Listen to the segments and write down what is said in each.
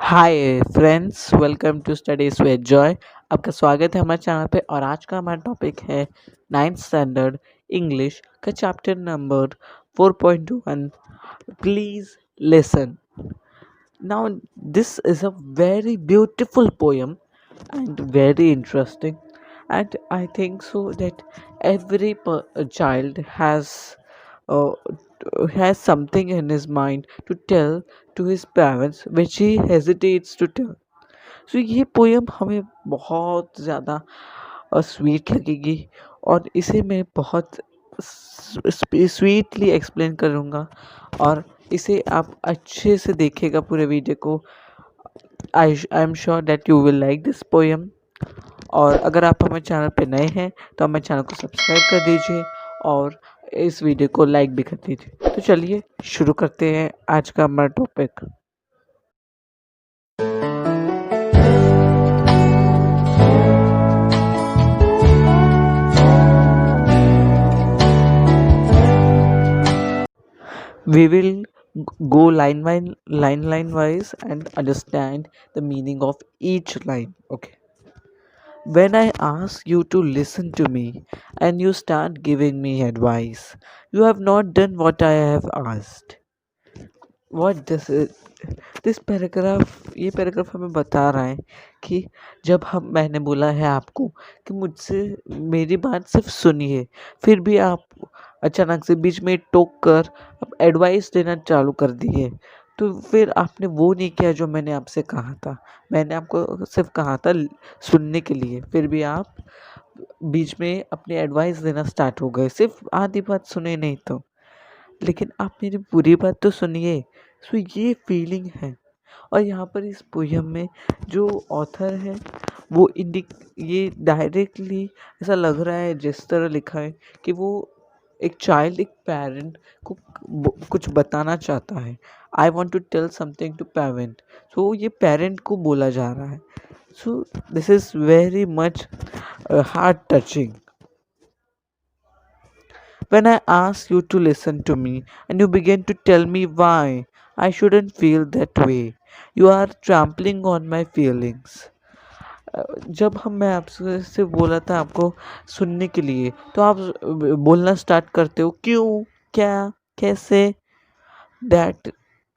Hi friends, welcome to studies with Joy. आपका स्वागत है हमारे चैनल पे। और आज का हमारा टॉपिक है नाइन्थ स्टैंडर्ड इंग्लिश का chapter number 4.1। Please listen. Now this is a very beautiful poem and very interesting, and I think so that every child uh, has something in his mind to tell to his parents which he hesitates to tell. So ये poem हमें बहुत ज़्यादा sweet लगेगी और इसे मैं बहुत sweetly explain करूँगा। और इसे आप अच्छे से देखिएगा पूरे वीडियो को। I am sure that you will like this poem. और अगर आप हमारे चैनल पे नए हैं तो हमारे चैनल को सब्सक्राइब कर दीजिए और इस वीडियो को लाइक भी कर दीजिए। तो चलिए शुरू करते हैं आज का हमारा topic. We will go line wise and understand the meaning of each line. Okay. When I ask you to listen to me and you start giving me advice, you have not done what I have asked. What this paragraph ये paragraph हमें बता रहा है कि जब हम मैंने बोला है आपको कि मुझसे मेरी बात सिर्फ सुनिए, फिर भी आप अचानक से बीच में टोक कर अब एडवाइस देना चालू कर दिए। तो फिर आपने वो नहीं किया जो मैंने आपसे कहा था। मैंने आपको सिर्फ कहा था सुनने के लिए, फिर भी आप बीच में अपनी एडवाइस देना स्टार्ट हो गए। सिर्फ आधी बात सुने नहीं तो, लेकिन आप मेरी पूरी बात तो सुनिए। सो ये फीलिंग है। और यहाँ पर इस पोयम में जो ऑथर है वो ये डायरेक्टली ऐसा लग रहा है जिस तरह लिखा है कि वो एक चाइल्ड एक पेरेंट को कुछ बताना चाहता है। I want to tell something to parent. So ये पेरेंट को बोला जा रहा है। So this is very much heart touching. When I ask you to listen to me and you begin to tell me why I shouldn't feel that way, you are trampling on my feelings. जब हम मैं आपसे से बोला था आपको सुनने के लिए, तो आप बोलना स्टार्ट करते हो क्यों, क्या, कैसे, that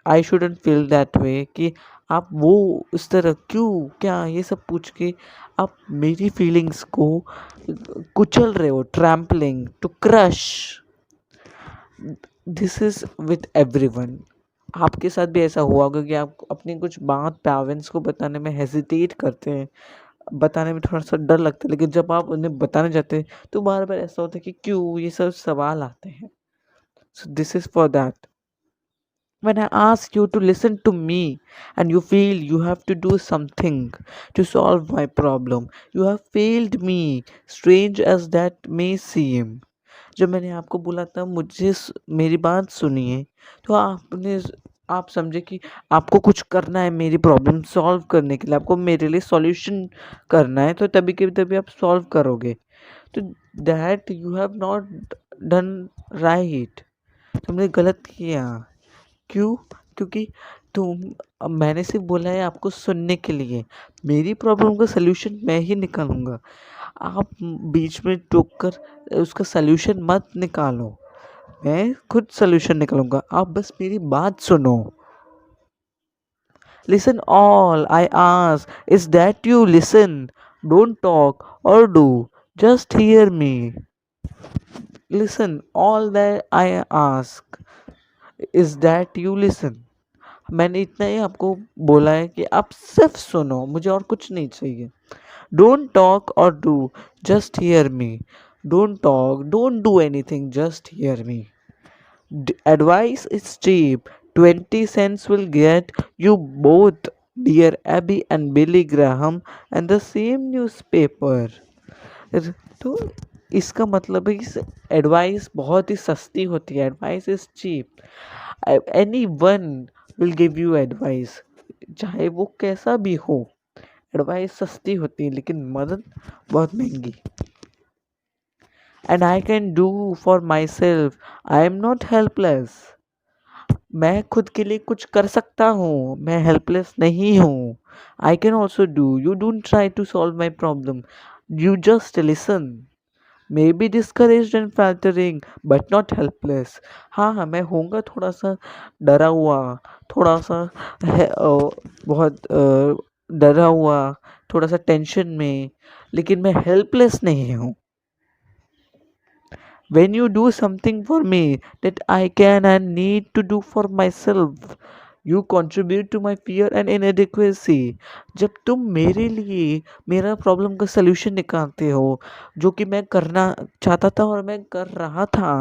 I shouldn't feel that way, कि आप वो उस तरह क्यों, क्या, ये सब पूछ के आप मेरी फीलिंग्स को कुचल रहे हो। Trampling to crush. This is with everyone. आपके साथ भी ऐसा हुआ होगा कि आप अपनी कुछ बात पेरेंट्स को बताने में हेजिटेट करते हैं, बताने में थोड़ा सा डर लगता है, लेकिन जब आप उन्हें बताने जाते हैं तो बार बार ऐसा होता है कि क्यों, ये सब सवाल आते हैं। सो this is for that. When I ask you to listen to me and you feel you have to do something to solve my problem, you have failed me, strange as that may seem. जब मैंने आपको बोला था मुझे मेरी बात सुनिए, तो आप समझे कि आपको कुछ करना है मेरी प्रॉब्लम सॉल्व करने के लिए, आपको मेरे लिए सॉल्यूशन करना है, तो तभी के तभी आप सॉल्व करोगे। तो that you have not done right. तुमने गलत किया। क्यों? क्योंकि अब मैंने सिर्फ बोला है आपको सुनने के लिए। मेरी प्रॉब्लम का सल्यूशन मैं ही निकालूंगा। आप बीच में टोक कर उसका सल्यूशन मत निकालो। मैं खुद सल्यूशन निकालूंगा, आप बस मेरी बात सुनो। Listen all I ask is that you listen, don't talk or do, just hear me. Listen all that I ask is that you listen. मैंने इतना ही आपको बोला है कि आप सिर्फ सुनो, मुझे और कुछ नहीं चाहिए। Don't talk or do, just hear me. Don't talk, don't do anything, just hear me. Advice is cheap. 20 cents will get you both Dear Abby and Billy Graham and the same newspaper. तो इसका मतलब है कि advice बहुत ही सस्ती होती है। Advice is cheap. Anyone will give you advice, चाहे वो कैसा भी हो। एडवाइस सस्ती होती है लेकिन मदद बहुत महंगी। And I can do for myself. I am not helpless. मैं खुद के लिए कुछ कर सकता हूँ, मैं हेल्पलेस नहीं हूँ। I can also do, you don't try to solve my problem, you just listen. May be discouraged and faltering but not helpless. हाँ हाँ, मैं होऊंगा थोड़ा सा डरा हुआ, थोड़ा सा बहुत डरा हुआ, थोड़ा सा टेंशन में, लेकिन मैं हेल्पलेस नहीं हूँ। When you do something for me that I can and need to do for myself, you contribute to my fear and inadequacy. जब तुम मेरे लिए मेरा प्रॉब्लम का सलूशन निकालते हो, जो कि मैं करना चाहता था और मैं कर रहा था,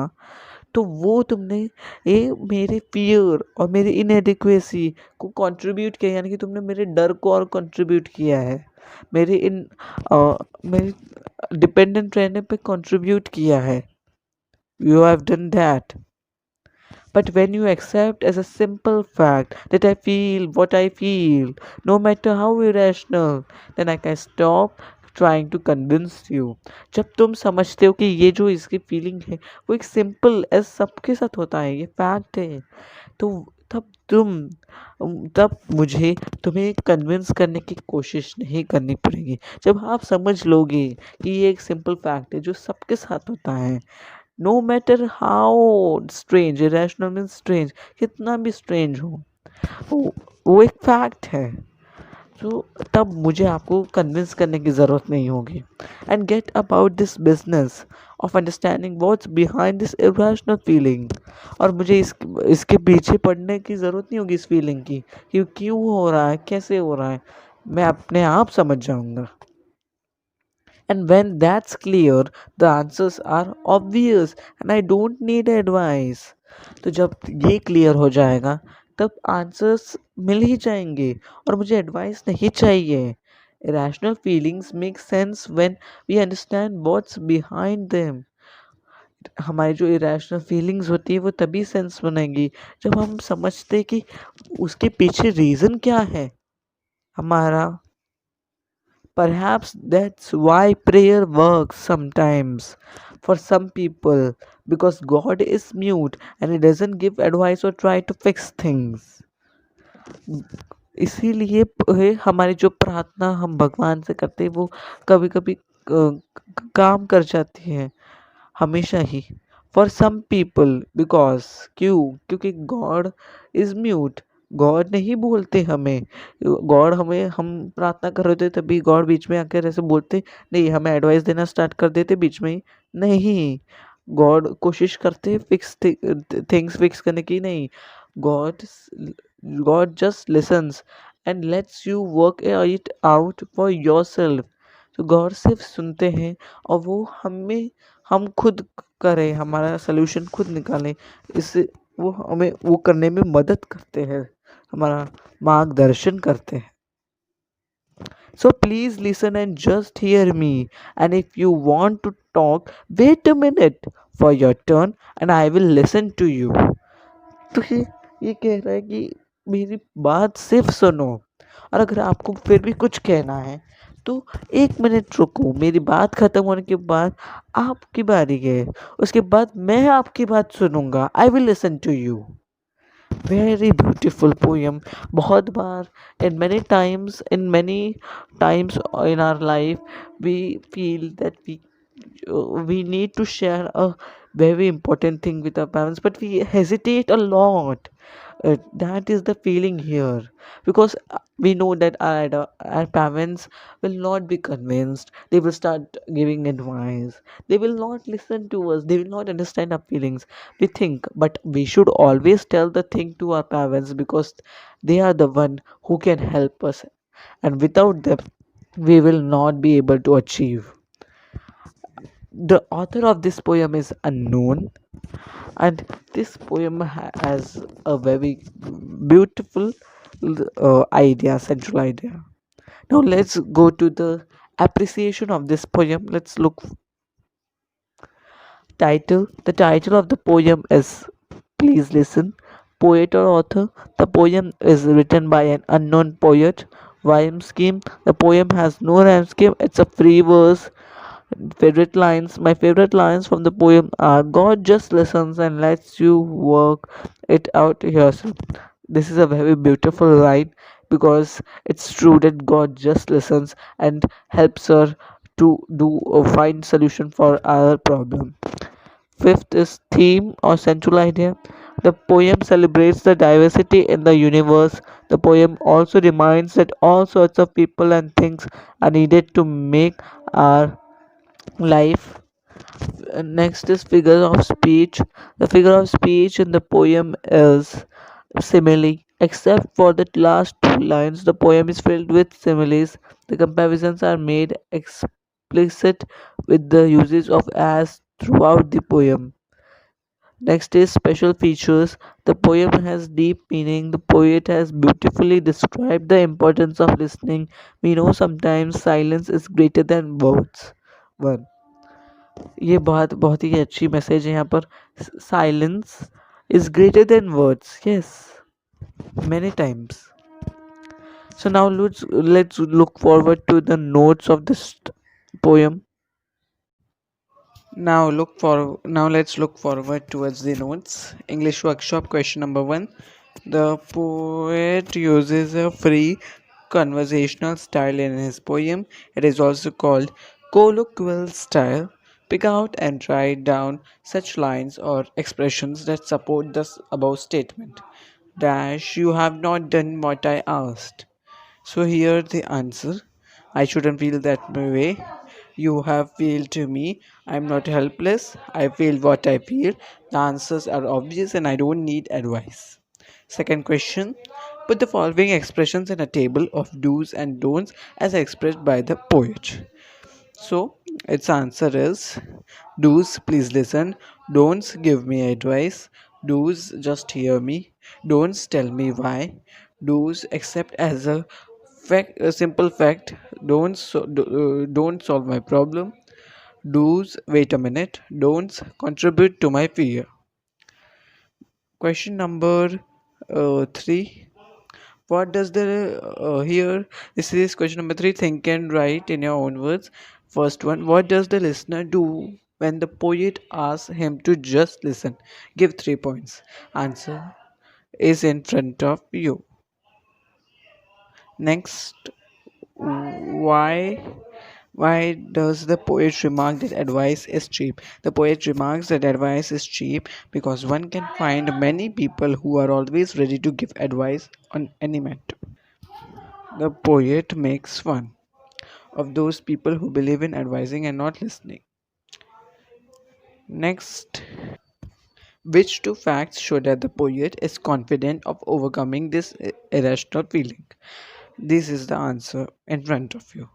तो वो तुमने ये मेरे फियर और मेरी इनएडिक्वेसी को कंट्रीब्यूट किया, यानी कि तुमने मेरे डर को और कंट्रीब्यूट किया है, मेरे मेरी डिपेंडेंट रहने पे कंट्रीब्यूट किया है। You have done that. But when you accept as a simple fact that I feel what I feel, no matter how irrational, then I can stop trying to convince you. जब तुम समझते हो कि ये जो इसकी फीलिंग है वो एक सिंपल एज सबके साथ होता है, ये फैक्ट है, तो तब तब मुझे तुम्हें कन्विंस करने की कोशिश नहीं करनी पड़ेगी। जब आप समझ लोगे कि ये एक सिंपल फैक्ट है जो सबके साथ होता है, no matter how strange, irrational means strange, कितना भी स्ट्रेंज हो, वो वो एक फैक्ट है। तो तब मुझे आपको कन्विंस करने की ज़रूरत नहीं होगी। And get about this business of understanding what's behind this irrational feeling. और मुझे इसके पीछे पड़ने की ज़रूरत नहीं होगी इस फीलिंग की, कि क्यों हो रहा है, कैसे हो रहा है, मैं अपने आप समझ जाऊंगा। And when that's clear, the answers are obvious and I don't need advice. तो जब ये क्लियर हो जाएगा तब आंसर्स मिल ही जाएंगे और मुझे एडवाइस नहीं चाहिए। Irrational feelings make sense when we understand what's behind them. हमारी जो इरेशनल फीलिंग्स होती है वो तभी सेंस बनेगी जब हम समझते कि उसके पीछे रीज़न क्या है हमारा। Perhaps that's why prayer works sometimes for some people, because God is mute and He doesn't give advice or try to fix things. इसीलिए हमारी जो प्रार्थना हम भगवान से करते हैं वो कभी कभी काम कर जाती है, हमेशा ही। फॉर सम पीपल बिकॉज, क्योंकि गॉड इज म्यूट, गॉड नहीं बोलते हमें। गॉड हमें, हम प्रार्थना कर रहे थे तभी गॉड बीच में आकर ऐसे बोलते नहीं, हमें एडवाइस देना स्टार्ट कर देते बीच में ही नहीं। गॉड कोशिश करते फिक्स थिंग्स फिक्स करने की नहीं। God God just lessons and let's you work it out for your self. तो गॉड सिर्फ सुनते हैं और वो हमें, हम खुद करें, हमारा सलूशन खुद निकालें, इससे वो हमें वो करने में मदद करते हैं, हमारा मार्गदर्शन करते हैं। So please listen and just hear me. And if you want to talk, wait a minute for your turn and I will listen to you. तो ये कह रहा है कि मेरी बात सिर्फ सुनो, और अगर आपको फिर भी कुछ कहना है तो 1 मिनट रुको, मेरी बात ख़त्म होने के बाद आपकी बारी है, उसके बाद मैं आपकी बात सुनूंगा। I will listen to you. Very beautiful poem. बहुत बार, इन many times in our life we feel that we need to share a very important thing with our parents, but we hesitate a lot. That is the feeling here, because we know that our parents will not be convinced, they will start giving advice, they will not listen to us, they will not understand our feelings. We think, but we should always tell the thing to our parents because they are the one who can help us, and without them we will not be able to achieve. The author of this poem is unknown, and this poem has a very beautiful idea, central idea. Now let's go to the appreciation of this poem. Let's look. Title. The title of the poem is, please listen, poet or author. The poem is written by an unknown poet. Rhyme scheme. The poem has no rhyme scheme, it's a free verse. My favorite lines from the poem are: God just listens and lets you work it out yourself. This is a very beautiful line because it's true that God just listens and helps her to do or find solution for our problem. Fifth is theme or central idea. The poem celebrates the diversity in the universe. The poem also reminds that all sorts of people and things are needed to make our life. Next is figure of speech. The figure of speech in the poem is simile. Except for the last two lines, the poem is filled with similes. The comparisons are made explicit with the usage of as throughout the poem. Next is special features. The poem has deep meaning. The poet has beautifully described the importance of listening. We know sometimes silence is greater than words. One, ये बहुत बहुत ही अच्छी message है यहाँ पर. Silence is greater than words. Yes, many times. So now let's look forward to the notes of this poem. Now let's look forward towards the notes. English workshop question number 1. The poet uses a free conversational style in his poem. It is also called colloquial style. Pick out and write down such lines or expressions that support this above statement. Dash, you have not done what I asked. So here the answer. I shouldn't feel that way. You have feel to me. I'm not helpless. I feel what I feel. The answers are obvious and I don't need advice. Second question. Put the following expressions in a table of do's and don'ts as expressed by the poet. So its answer is: do's please listen, don'ts give me advice, do's just hear me, don'ts tell me why, do's accept as a fact, a simple fact, don't solve my problem, do's wait a minute, don'ts contribute to my fear. Question number 3. What does the here this is question number 3. Think and write in your own words. First one, what does the listener do when the poet asks him to just listen? Give 3 points. Answer is in front of you. Next, why does the poet remark that advice is cheap? The poet remarks that advice is cheap because one can find many people who are always ready to give advice on any matter. The poet makes fun of those people who believe in advising and not listening. Next, which two facts show that the poet is confident of overcoming this irrational feeling? This is the answer in front of you.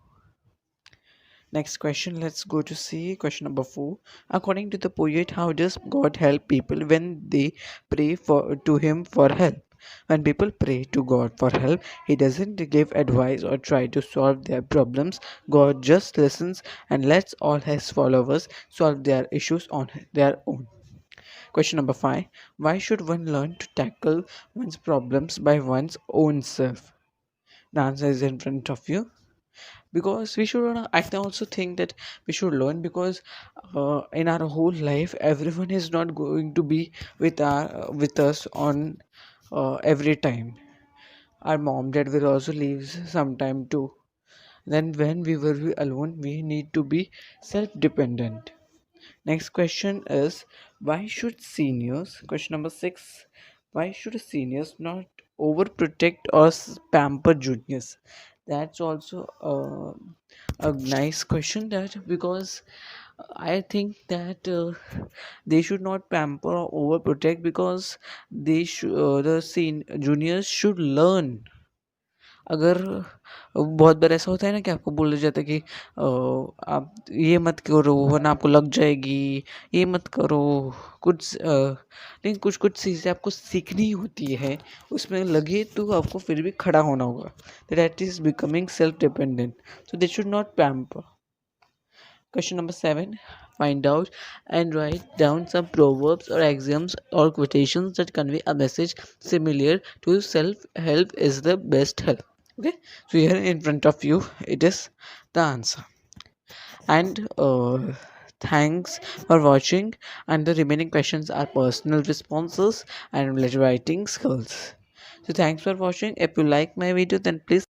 Next question, let's go to see question number 4. According to the poet, how does God help people when they pray for to him for help? When people pray to God for help, he doesn't give advice or try to solve their problems. God just listens and lets all his followers solve their issues on their own. Question number 5. Why should one learn to tackle one's problems by one's own self? The answer is in front of you. Because we should I also think that we should learn because in our whole life everyone is not going to be with us on every time. Our mom dad will also leave sometime too. Then when we will be alone we need to be self dependent. Next question is, why should seniors, question number 6, why should seniors not overprotect or pamper juniors? That's also a nice question, that because I think that they should not pamper or overprotect because juniors should learn. अगर बहुत बार ऐसा होता है ना कि आपको बोला जाता है कि आप ये मत करो वरना आपको लग जाएगी, ये मत करो कुछ लेकिन कुछ कुछ चीज़ें आपको सीखनी होती है, उसमें लगे तो आपको फिर भी खड़ा होना होगा. That is becoming self dependent, so they should not pamper. Question number 7. Find out and write down some proverbs or axioms or quotations that convey a message similar to self help is the best help. Okay, so here in front of you, it is the answer. And thanks for watching. And the remaining questions are personal responses and letter writing skills. So thanks for watching. If you like my video, then please